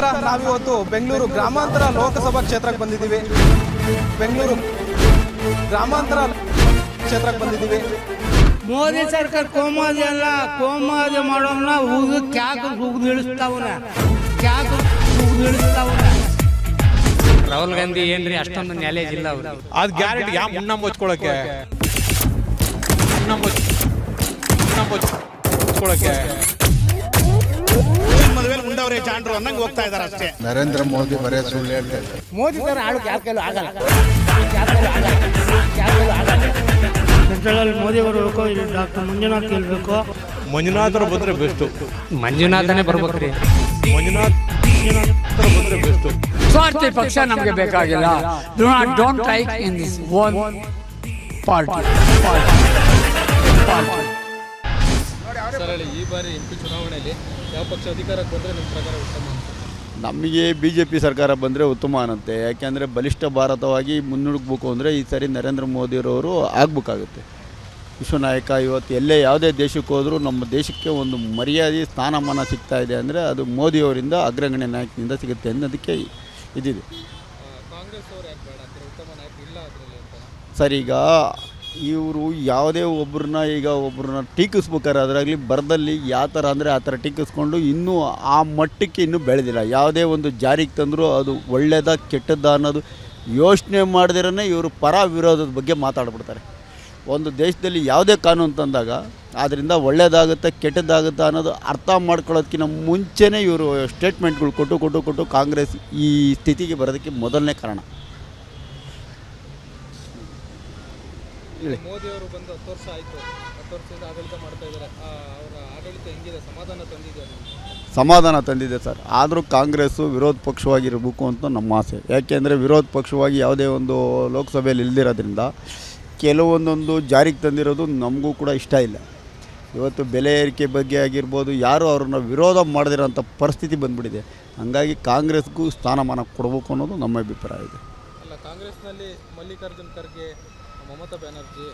ನಮಸ್ಕಾರ. ನಾವಿವತ್ತು ಬೆಂಗಳೂರು ಗ್ರಾಮಾಂತರ ಲೋಕಸಭಾ ಕ್ಷೇತ್ರಕ್ಕೆ ಬಂದಿದ್ದೀವಿ. ಬೆಂಗಳೂರು ಗ್ರಾಮಾಂತರ ಕ್ಷೇತ್ರಕ್ಕೆ ಬಂದಿದ್ದೀವಿ. ಮೋದಿ ಸರ್ಕಾರ ಕೋಮಾದಿ ಅಲ್ಲ, ಕೋಮಾದಿ ಮಾಡೋನ ಉಗಿದು ಕ್ಯಾಕ್ ಉಗಿದು ಇಳಿಸ್ತಾವನ, ಕ್ಯಾಕ್ ಉಗಿದು ಇಳಿಸ್ತಾವನ. ರಾಹುಲ್ ಗಾಂಧಿ ಏನ್ರಿ ಅಷ್ಟೊಂದು ನ್ಯಾಲೇಜ್ ಇಲ್ಲ ಅವ್ರು. ಅದು ಗ್ಯಾರಂಟಿ ಯಾವ ಮುನ್ನ ಮುಚ್ಕೊಳಕ್ಕೆ ಮದುವೆ ಉಂಡವ್ರೆ ಜಾಂಡ್ರು ಅನ್ನಂಗೆ ಹೋಗ್ತಾ ಇದಾರೆ ಅಷ್ಟೇ. ನರೇಂದ್ರ ಮೋದಿ ಬರೇ ಸುಳ್ಳು ಹೇಳ್ತಾ ಇದ್ದಾರೆ. ಮೋದಿ ತರ ಆಡೋಕೆ ಯಾರ ಕೈಲೂ ಆಗಲ್ಲ. ಸೆಂಟ್ರಲ್ ಮೋದಿ ಬರಬೇಕು, ಇಲ್ಲಿ ಡಾಕ್ಟರ್ ಮಂಜುನಾಥ್ ಗೆಲ್ಬೇಕು. ಮಂಜುನಾಥರು ಬಂದ್ರೆ ಬೆಸ್ಟು. ಮಂಜುನಾಥನೇ ಬರ್ಬೇಕ್ರಿ. ಮಂಜುನಾಥ್ ಬಂದ್ರೆ ಬೆಸ್ಟು. ಸ್ವಾರ್ಥಿ ಪಕ್ಷ ನಮಗೆ ಬೇಕಾಗಿಲ್ಲ. Don't like in this one party. ಈ ಬಾರಿ ಎಂಪಿ ಚುನಾವಣೆಯಲ್ಲಿ ಯಾವ ಪಕ್ಷ ಅಧಿಕಾರಕ್ಕೆ ಬಂದರೆ ನಿಮ್ಮ ಪ್ರಕಾರ ಉತ್ತಮ? ನಮಗೆ BJP ಸರ್ಕಾರ ಬಂದರೆ ಉತ್ತಮ ಅನ್ನತ್ತೆ. ಯಾಕೆಂದರೆ ಬಲಿಷ್ಠ ಭಾರತವಾಗಿ ಮುನ್ನುಗ್ಗಬೇಕು ಅಂದರೆ ಈ ಸಾರಿ ನರೇಂದ್ರ ಮೋದಿಯವರು ಆಗಬೇಕಾಗುತ್ತೆ. ವಿಶ್ವನಾಯಕ. ಇವತ್ತು ಎಲ್ಲೇ ಯಾವುದೇ ದೇಶಕ್ಕೆ ಹೋದರೂ ನಮ್ಮ ದೇಶಕ್ಕೆ ಒಂದು ಮರ್ಯಾದೆ ಸ್ಥಾನಮಾನ ಸಿಗ್ತಾ ಇದೆ ಅಂದರೆ ಅದು ಮೋದಿಯವರಿಂದ, ಅಗ್ರಗಣ್ಯ ನಾಯಕನಿಂದ ಸಿಗುತ್ತೆ ಅನ್ನೋದಕ್ಕೆ ಇದಿದೆ. ಕಾಂಗ್ರೆಸ್ ಅವರು ಯಾಕೆ ಬೇಡ ಅಂತಾರೆ? ಉತ್ತಮ ನಾಯಕ ಇಲ್ಲ ಅದರಲ್ಲಿ ಅಂತ. ಸರ್, ಈಗ ಇವರು ಯಾವುದೇ ಒಬ್ಬರನ್ನ ಟೀಕಿಸ್ಬೇಕಾದ್ರೆ ಅದರಾಗಲಿ ಬರದಲ್ಲಿ ಯಾವ ಥರ ಅಂದರೆ ಆ ಥರ ಟೀಕಿಸ್ಕೊಂಡು ಇನ್ನೂ ಆ ಮಟ್ಟಕ್ಕೆ ಇನ್ನೂ ಬೆಳೆದಿಲ್ಲ. ಯಾವುದೇ ಒಂದು ಜಾರಿಗೆ ತಂದರೂ ಅದು ಒಳ್ಳೆಯದ ಕೆಟ್ಟದ್ದ ಅನ್ನೋದು ಯೋಚನೆ ಮಾಡದಿರೇ ಇವರು ಪರ ವಿರೋಧದ ಬಗ್ಗೆ ಮಾತಾಡ್ಬಿಡ್ತಾರೆ. ಒಂದು ದೇಶದಲ್ಲಿ ಯಾವುದೇ ಕಾನೂನು ತಂದಾಗ ಅದರಿಂದ ಒಳ್ಳೆಯದಾಗುತ್ತೆ ಕೆಟ್ಟದ್ದಾಗುತ್ತೆ ಅನ್ನೋದು ಅರ್ಥ ಮಾಡ್ಕೊಳ್ಳೋದಕ್ಕಿಂತ ಮುಂಚೆನೇ ಇವರು ಸ್ಟೇಟ್ಮೆಂಟ್ಗಳು ಕೊಟ್ಟು ಕಾಂಗ್ರೆಸ್ ಈ ಸ್ಥಿತಿಗೆ ಬರೋದಕ್ಕೆ ಮೊದಲನೇ ಕಾರಣ. ಮೋದಿ ಅವರು ಬಂದು 10 ವರ್ಷ ಆಯಿತು. 10 ವರ್ಷದಿಂದ ಆಡಳಿತ ಮಾಡ್ತಾ ಇದ್ದಾರೆ. ಅವರ ಆಡಳಿತ ಹೆಂಗಿದೆ? ಸಮಾಧಾನ ತಂದಿದೆ ಸರ್. ಆದರೂ ಕಾಂಗ್ರೆಸ್ಸು ವಿರೋಧ ಪಕ್ಷವಾಗಿರಬೇಕು ಅಂತ ನಮ್ಮ ಆಸೆ. ಯಾಕೆಂದರೆ ವಿರೋಧ ಪಕ್ಷವಾಗಿ ಯಾವುದೇ ಒಂದು ಲೋಕಸಭೆಯಲ್ಲಿ ಇಲ್ದಿರೋದ್ರಿಂದ ಕೆಲವೊಂದೊಂದು ಜಾರಿಗೆ ತಂದಿರೋದು ನಮಗೂ ಕೂಡ ಇಷ್ಟ ಇಲ್ಲ. ಇವತ್ತು ಬೆಲೆ ಏರಿಕೆ ಬಗ್ಗೆ ಆಗಿರ್ಬೋದು, ಯಾರೂ ಅವ್ರನ್ನ ವಿರೋಧ ಮಾಡದಿರೋಂಥ ಪರಿಸ್ಥಿತಿ ಬಂದುಬಿಟ್ಟಿದೆ. ಹಾಗಾಗಿ ಕಾಂಗ್ರೆಸ್ಗೂ ಸ್ಥಾನಮಾನ ಕೊಡಬೇಕು ಅನ್ನೋದು ನಮ್ಮ ಅಭಿಪ್ರಾಯ ಇದೆ. ಅಲ್ಲ, ಕಾಂಗ್ರೆಸ್ನಲ್ಲಿ ಮಲ್ಲಿಕಾರ್ಜುನ್ ಖರ್ಗೆ, ಮಮತಾ ಬ್ಯಾನರ್ಜಿ,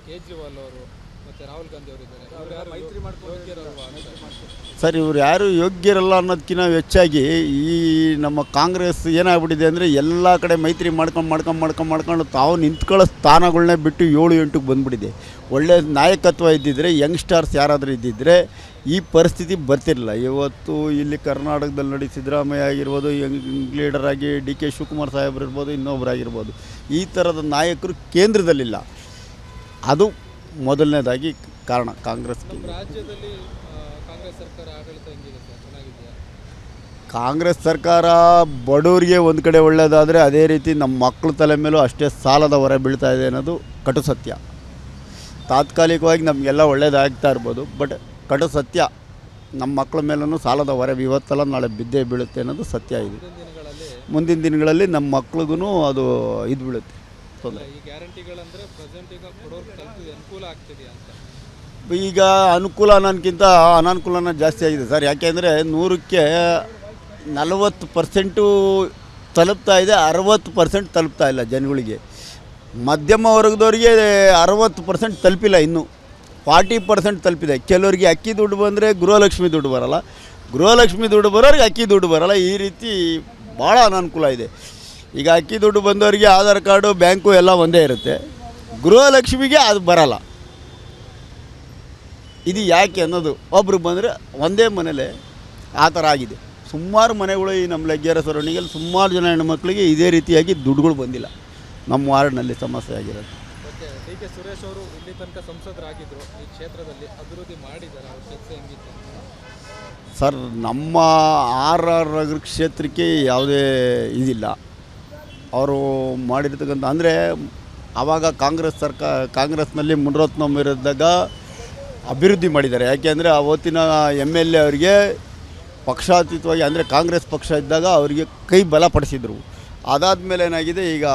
ಕೇಜ್ರಿವಾಲ್ ಅವರು ಮತ್ತು ರಾಹುಲ್ ಗಾಂಧಿ ಅವರು ಇದ್ದಾರೆ. ಅವರು ಯಾರು ಮೈತ್ರಿ ಮಾಡ್ಕೊಂಡು ಸರ್, ಇವರು ಯಾರು ಯೋಗ್ಯರಲ್ಲ ಅನ್ನೋದಕ್ಕಿಂತ ಹೆಚ್ಚಾಗಿ ಈ ನಮ್ಮ ಕಾಂಗ್ರೆಸ್ ಏನಾಗ್ಬಿಟ್ಟಿದೆ ಅಂದರೆ ಎಲ್ಲ ಕಡೆ ಮೈತ್ರಿ ಮಾಡ್ಕೊಂಡು ತಾವು ನಿಂತ್ಕೊಳ್ಳೋ ಸ್ಥಾನಗಳನ್ನೇ ಬಿಟ್ಟು 7-8ಕ್ಕೆ ಬಂದುಬಿಟ್ಟಿದೆ. ಒಳ್ಳೆಯ ನಾಯಕತ್ವ ಇದ್ದಿದ್ದರೆ, ಯಂಗ್ಸ್ಟರ್ಸ್ ಯಾರಾದರೂ ಇದ್ದಿದ್ದರೆ ಈ ಪರಿಸ್ಥಿತಿ ಬರ್ತಿರಲಿಲ್ಲ. ಇವತ್ತು ಇಲ್ಲಿ ಕರ್ನಾಟಕದಲ್ಲಿ ನೋಡಿ ಸಿದ್ದರಾಮಯ್ಯ ಆಗಿರ್ಬೋದು, ಯಂಗ್ ಲೀಡರ್ ಆಗಿ DK ಶಿವಕುಮಾರ್ ಸಾಹೇಬ್ರು ಇರ್ಬೋದು, ಇನ್ನೊಬ್ಬರಾಗಿರ್ಬೋದು, ಈ ಥರದ ನಾಯಕರು ಕೇಂದ್ರದಲ್ಲಿಲ್ಲ. ಅದು ಮೊದಲನೇದಾಗಿ ಕಾರಣ ಕಾಂಗ್ರೆಸ್ಗೆ. ರಾಜ್ಯದಲ್ಲಿ ಕಾಂಗ್ರೆಸ್ ಸರ್ಕಾರ ಆಡಳಿತ ಹೆಂಗಿದೆ ಸರ್? ಚೆನ್ನಾಗಿದೆಯಾ? ಕಾಂಗ್ರೆಸ್ ಸರ್ಕಾರ ಬಡವರಿಗೆ ಒಂದು ಕಡೆ ಒಳ್ಳೆಯದಾದರೆ, ಅದೇ ರೀತಿ ನಮ್ಮ ಮಕ್ಕಳ ತಲೆ ಮೇಲೂ ಅಷ್ಟೇ ಸಾಲದ ಹೊರೆ ಬೀಳ್ತಾ ಇದೆ ಅನ್ನೋದು ಕಟು ಸತ್ಯ. ತಾತ್ಕಾಲಿಕವಾಗಿ ನಮಗೆಲ್ಲ ಒಳ್ಳೆಯದಾಗ್ತಾ ಇರ್ಬೋದು, ಬಟ್ ಕಟು ಸತ್ಯ ನಮ್ಮ ಮಕ್ಕಳ ಮೇಲೂ ಸಾಲದ ಹೊರೆ ಇವತ್ತಲ್ಲ ನಾಳೆ ಬಿದ್ದೇ ಬೀಳುತ್ತೆ ಅನ್ನೋದು ಸತ್ಯ ಇದೆ. ಮುಂದಿನ ದಿನಗಳಲ್ಲಿ ನಮ್ಮ ಮಕ್ಳಿಗೂ ಅದು ಇದು ಬೀಳುತ್ತೆ ತೊಂದರೆ. ಈ ಗ್ಯಾರಂಟಿಗಳಂದರೆ ಪ್ರೆಸೆಂಟ್ ಈಗ ಕೊಡೋರ್ಗೆ ತಲುಪಿದೆ, ಅನುಕೂಲ ಆಗ್ತಿದೆಯಾ ಅಂತ? ಈಗ ಅನುಕೂಲ ಅನ್ನೋಕ್ಕಿಂತ ಅನಾನುಕೂಲನ ಜಾಸ್ತಿ ಆಗಿದೆ ಸರ್. ಯಾಕೆಂದರೆ 100ಕ್ಕೆ 40% ತಲುಪ್ತಾ ಇದೆ, 60% ತಲುಪ್ತಾ ಇಲ್ಲ ಜನಗಳಿಗೆ. ಮಧ್ಯಮ ವರ್ಗದವರಿಗೆ 60% ತಲುಪಿಲ್ಲ, ಇನ್ನೂ 40% ತಲುಪಿದೆ. ಕೆಲವರಿಗೆ ಅಕ್ಕಿ ದುಡ್ಡು ಬಂದರೆ ಗೃಹಲಕ್ಷ್ಮಿ ದುಡ್ಡು ಬರೋಲ್ಲ, ಗೃಹಲಕ್ಷ್ಮಿ ದುಡ್ಡು ಬರೋರಿಗೆ ಅಕ್ಕಿ ದುಡ್ಡು ಬರೋಲ್ಲ. ಈ ರೀತಿ ಭಾಳ ಅನಾನುಕೂಲ ಇದೆ. ಈಗ ಅಕ್ಕಿ ದುಡ್ಡು ಬಂದವರಿಗೆ ಆಧಾರ್ ಕಾರ್ಡು, ಬ್ಯಾಂಕು ಎಲ್ಲ ಒಂದೇ ಇರುತ್ತೆ, ಗೃಹಲಕ್ಷ್ಮಿಗೆ ಅದು ಬರೋಲ್ಲ. ಇದು ಯಾಕೆ ಅನ್ನೋದು ಒಬ್ಬರು ಬಂದರೆ ಒಂದೇ ಮನೇಲೆ ಆ ಥರ ಆಗಿದೆ. ಸುಮಾರು ಮನೆಗಳು ಈ ನಮ್ಮ ಲಗ್ಗೆರ ಸರೌಂಡಿಂಗಲ್ಲಿ ಸುಮಾರು ಜನ ಹೆಣ್ಮಕ್ಳಿಗೆ ಇದೇ ರೀತಿಯಾಗಿ ದುಡ್ಡುಗಳು ಬಂದಿಲ್ಲ. ನಮ್ಮ ವಾರ್ಡ್ನಲ್ಲಿ ಸಮಸ್ಯೆ ಆಗಿರೋದು. DK ಸುರೇಶ್ ಅವರು ಇಲ್ಲಿ ತನಕ ಸಂಸದರಾಗಿದ್ದರು. ಈ ಕ್ಷೇತ್ರದಲ್ಲಿ ಅಭಿವೃದ್ಧಿ ಮಾಡಿದ್ದಾರೆ. ಅವ್ರ ಕೆಲಸ ಹೆಂಗಿತ್ತು ಸರ್? ನಮ್ಮ RR ನಗರ ಕ್ಷೇತ್ರಕ್ಕೆ ಯಾವುದೇ ಇದಿಲ್ಲ. ಅವರು ಮಾಡಿರ್ತಕ್ಕಂಥ ಅಂದರೆ ಆವಾಗ ಕಾಂಗ್ರೆಸ್ನಲ್ಲಿ ಮುನಿರತ್ನಂ ಇದ್ದಾಗ ಅಭಿವೃದ್ಧಿ ಮಾಡಿದ್ದಾರೆ. ಯಾಕೆಂದರೆ ಅವತ್ತಿನ MLA ಅವರಿಗೆ ಪಕ್ಷಾತೀತವಾಗಿ ಅಂದರೆ ಕಾಂಗ್ರೆಸ್ ಪಕ್ಷ ಇದ್ದಾಗ ಅವರಿಗೆ ಕೈ ಬಲಪಡಿಸಿದರು. ಅದಾದಮೇಲೆ ಏನಾಗಿದೆ, ಈಗ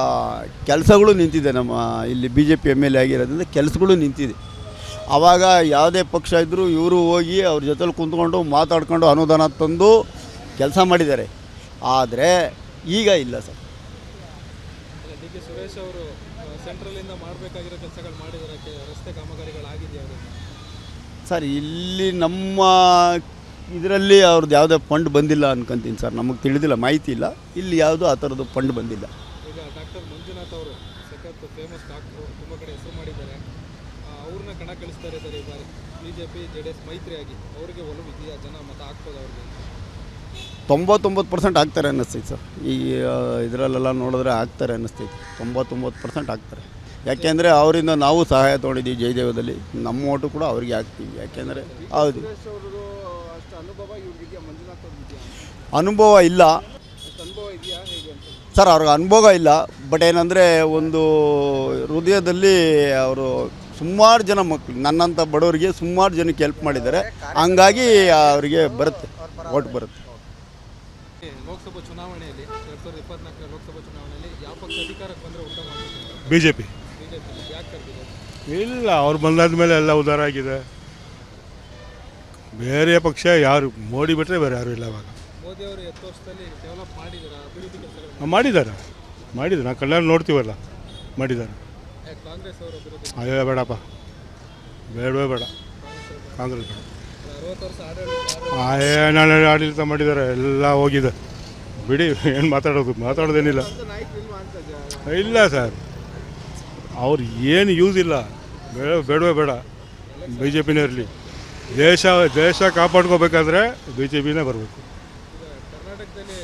ಕೆಲಸಗಳು ನಿಂತಿದೆ. ನಮ್ಮ ಇಲ್ಲಿ BJP MLA ಆಗಿರೋದ್ರಿಂದ ಕೆಲಸಗಳು ನಿಂತಿದೆ. ಆವಾಗ ಯಾವುದೇ ಪಕ್ಷ ಇದ್ದರೂ ಇವರು ಹೋಗಿ ಅವ್ರ ಜೊತೆಲಿ ಕುಂತ್ಕೊಂಡು ಮಾತಾಡ್ಕೊಂಡು ಅನುದಾನ ತಂದು ಕೆಲಸ ಮಾಡಿದ್ದಾರೆ. ಆದರೆ ಈಗ ಇಲ್ಲ ಸರ್. DK ಸುರೇಶ್ ಅವರು ಸೆಂಟ್ರಲಿಂದ ಮಾಡಬೇಕಾಗಿರೋ ಕೆಲಸಗಳು ಮಾಡಿದ್ದಾರೆ. ರಸ್ತೆ ಕಾಮಗಾರಿಗಳಾಗಿದೆಯಾ ಅವರಿಂದ? ಸರ್, ಇಲ್ಲಿ ನಮ್ಮ ಇದರಲ್ಲಿ ಅವ್ರದ್ದು ಯಾವುದೇ ಫಂಡ್ ಬಂದಿಲ್ಲ ಅನ್ಕೊಂತೀನಿ ಸರ್, ನಮಗೆ ತಿಳಿದಿಲ್ಲ, ಮಾಹಿತಿ ಇಲ್ಲ. ಇಲ್ಲಿ ಯಾವುದೂ ಆ ಥರದ್ದು ಫಂಡ್ ಬಂದಿಲ್ಲ. ಈಗ ಡಾಕ್ಟರ್ ಮಂಜುನಾಥ್ ಅವರು ಸಖತ್ ಫೇಮಸ್ ಡಾಕ್ಟ್ರು, ತುಂಬ ಕಡೆ ಹೆಸರು ಮಾಡಿದ್ದಾರೆ. ಅವ್ರನ್ನ ಕಣ ಕಳಿಸ್ತಾರೆ ಸರ್ ಈ ಬಾರಿ BJP JDS ಮೈತ್ರಿಯಾಗಿ. ಅವರಿಗೆ ಒಲವು ಇದೆಯಾ? ಜನ ಮತ ಹಾಕ್ಬೋದು ಅವ್ರಿಗೆ? 99% ಆಗ್ತಾರೆ ಅನ್ನಿಸ್ತೈತೆ ಸರ್. ಈ ಇದರಲ್ಲೆಲ್ಲ ನೋಡಿದ್ರೆ ಆಗ್ತಾರೆ ಅನ್ನಿಸ್ತೈತೆ. 99% ಆಗ್ತಾರೆ. ಯಾಕೆಂದರೆ ಅವರಿಂದ ನಾವು ಸಹಾಯ ತೊಗೊಂಡಿದ್ದೀವಿ ಜಯದೇವದಲ್ಲಿ. ನಮ್ಮ ಓಟು ಕೂಡ ಅವ್ರಿಗೆ ಹಾಕ್ತೀವಿ. ಯಾಕೆಂದರೆ ಹೌದು, ಅನುಭವ ಇಲ್ಲ ಸರ್, ಅವ್ರಿಗೆ ಅನುಭವ ಇಲ್ಲ. ಬಟ್ ಏನಂದರೆ ಒಂದು ಹೃದಯದಲ್ಲಿ ಅವರು ಸುಮಾರು ಜನ ಮಕ್ಕಳು, ನನ್ನಂಥ ಬಡವರಿಗೆ ಸುಮಾರು ಜನಕ್ಕೆ ಹೆಲ್ಪ್ ಮಾಡಿದ್ದಾರೆ. ಹಂಗಾಗಿ ಅವರಿಗೆ ಬರುತ್ತೆ, ಓಟ್ ಬರುತ್ತೆ. ಲೋಕಸಭಾ ಚುನಾವಣೆಯಲ್ಲಿ 2024ರ ಲೋಕಸಭಾ ಚುನಾವಣೆಯಲ್ಲಿ ಯಾವ ಪಕ್ಷ ಅಧಿಕಾರಕ್ಕೆ ಬಂದರೆ ಉತ್ತಮ ಆಗುತ್ತೆ? BJP. ಯಾಕೆ ಕರೆದಿದೆ? ಇಲ್ಲ, ಅವ್ರು ಬಂದಾದ ಮೇಲೆ ಎಲ್ಲ ಉದ್ಧಾರ ಆಗಿದೆ. ಬೇರೆ ಪಕ್ಷ ಯಾರು, ಮೋದಿ ಬಿಟ್ಟರೆ ಬೇರೆ ಯಾರು ಇಲ್ಲ. ಅವಾಗ ಮೋದಿ ಅವರು 10 ವರ್ಷದಲ್ಲಿ ಡೆವಲಪ್ ಮಾಡಿದ್ದಾರೆ, ಅಭಿವೃದ್ಧಿ ಕೆಲಸಗಳು ಮಾಡಿದ್ದಾರೆ. ನಾವು ಕಲ್ಯಾಣ ನೋಡ್ತೀವಲ್ಲ, ಮಾಡಿದ್ದಾರೆ. ಕಾಂಗ್ರೆಸ್ ಅವರು ಅಭಿವೃದ್ಧಿ ಅಯ್ಯೋ ಬೇಡಪ್ಪ, ಬೇಡವೇ ಬೇಡ, ಕಾಂಗ್ರೆಸ್ ಬೇಡ. 60 ವರ್ಷ ಆಡಳಿತ ಏನಾಳು ಆಡಳಿತ ಮಾಡಿದ್ದಾರೆ, ಎಲ್ಲ ಹೋಗಿದೆ. ಬಿಡಿ, ಏನು ಮಾತಾಡೋದೇನಿಲ್ಲ. ಇಲ್ಲ ಸರ್, ಅವ್ರು ಏನು ಯೂಸ್ ಇಲ್ಲ. ಬೇಡವೇ ಬೇಡ, BJPನೇ ಇರಲಿ. ದೇಶ ಕಾಪಾಡ್ಕೋಬೇಕಾದ್ರೆ BJPನೇ ಬರಬೇಕು. ಕರ್ನಾಟಕದಲ್ಲಿ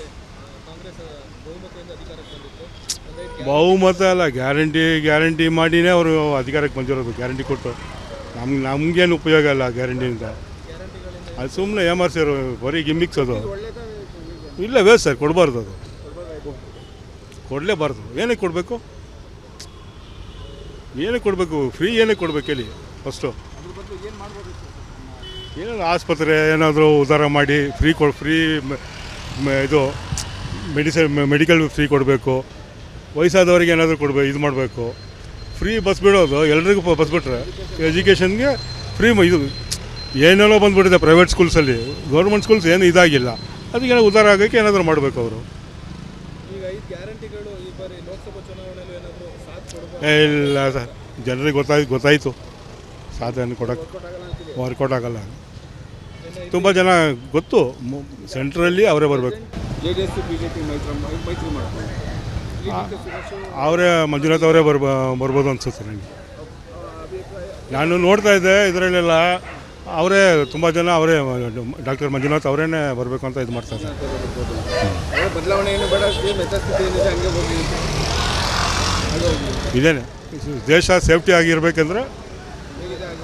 ಕಾಂಗ್ರೆಸ್ ಬಹುಮತದಿಂದ ಅಧಿಕಾರಕ್ಕೆ ಬಂದಿತ್ತು. ಬಹುಮತ ಅಲ್ಲ, ಗ್ಯಾರಂಟಿ ಮಾಡಿನೇ ಅವರು ಅಧಿಕಾರಕ್ಕೆ ಬಂದಿರೋದು. ಗ್ಯಾರಂಟಿ ಕೊಟ್ಟು ನಮಗೇನು ಉಪಯೋಗ ಇಲ್ಲ ಗ್ಯಾರಂಟಿಯಿಂದ. ಅದು ಸುಮ್ಮನೆ ಏಮಾರ್ಸಿರೋ, ಬರೀ ಗಿಮ್ಮಿಕ್ಸ್ ಅದು. ಇಲ್ಲ ವೇಸ್ಟ್ ಸರ್, ಕೊಡಬಾರ್ದು, ಅದು ಕೊಡಲೇಬಾರ್ದು. ಏನಕ್ಕೆ ಕೊಡಬೇಕು? ಫ್ರೀ ಏನಕ್ಕೆ ಕೊಡಬೇಕು ಹೇಳಿ ಫಸ್ಟು? ಏನಾದ್ರು ಆಸ್ಪತ್ರೆ ಏನಾದರೂ ಉದ್ಧಾರ ಮಾಡಿ ಫ್ರೀ ಇದು ಮೆಡಿಕಲ್ ಫ್ರೀ ಕೊಡಬೇಕು. ವಯಸ್ಸಾದವರಿಗೆ ಏನಾದರೂ ಇದು ಮಾಡಬೇಕು. ಫ್ರೀ ಬಸ್ ಬಿಡೋದು, ಎಲ್ರಿಗೂ ಬಸ್ ಬಿಟ್ರೆ ಎಜುಕೇಷನ್ಗೆ ಫ್ರೀ. ಇದು ಏನೆಲ್ಲೋ ಬಂದುಬಿಟ್ಟಿದೆ ಪ್ರೈವೇಟ್ ಸ್ಕೂಲ್ಸಲ್ಲಿ. ಗೌರ್ಮೆಂಟ್ ಸ್ಕೂಲ್ಸ್ ಏನು ಇದಾಗಿಲ್ಲ. ಅದಕ್ಕೆ ಉದ್ಧಾರ ಆಗೋಕ್ಕೆ ಏನಾದರೂ ಮಾಡಬೇಕು ಅವರು. ಈಗ 5 ಗ್ಯಾರಂಟಿಗಳು ಈ ಬಾರಿ ಲೋಕಸಭಾ ಚುನಾವಣೆಯಲ್ಲಿ ಏನಾದರೂ ಸಾಥ್ ಕೊಡಬಹುದು? ಇಲ್ಲ ಸರ್, ಜನರಿಗೆ ಗೊತ್ತಾಯಿತು ಸಾಧನೆ ವರ್ಕೌಟ್ ಆಗಲ್ಲ. ತುಂಬ ಜನ ಗೊತ್ತು, ಸೆಂಟ್ರಲ್ಲಿ ಅವರೇ ಬರಬೇಕು. JDS BJP ಮೈತ್ರಿ ಮಾಡ್ತಾರೆ. ಅವರೇ ಮಂಜುನಾಥ್ ಅವರೇ ಬರ್ಬೋದು ಅನ್ಸುತ್ತೆ ನನಗೆ. ನಾನು ನೋಡ್ತಾ ಇದ್ದೆ ಇದರಲ್ಲೆಲ್ಲ ಅವರೇ ತುಂಬ ಜನ ಅವರೇ ಡಾಕ್ಟರ್ ಮಂಜುನಾಥ್ ಅವರೇನೆ ಬರಬೇಕು ಅಂತ ಇದು ಮಾಡ್ತಾರೆ. ಬದಲಾವಣೆ ಏನು ಬೇಡ, ಇದೇನೆ ದೇಶ ಸೇಫ್ಟಿ ಆಗಿರ್ಬೇಕಂದ್ರೆ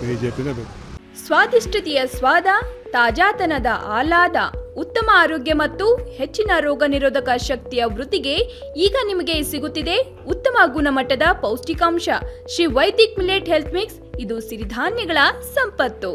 BJPನೇ ಬೇಕು. ಸ್ವಾದಿಷ್ಟತೆಯ ಸ್ವಾದ, ತಾಜಾತನದ ಆಹ್ಲಾದ, ಉತ್ತಮ ಆರೋಗ್ಯ ಮತ್ತು ಹೆಚ್ಚಿನ ರೋಗ ನಿರೋಧಕ ಶಕ್ತಿಯ ವೃದ್ಧಿಗೆ ಈಗ ನಿಮಗೆ ಸಿಗುತ್ತಿದೆ ಉತ್ತಮ ಗುಣಮಟ್ಟದ ಪೌಷ್ಟಿಕಾಂಶ Shri Vaidik millet health mix. ಇದು ಸಿರಿಧಾನ್ಯಗಳ ಸಂಪತ್ತು.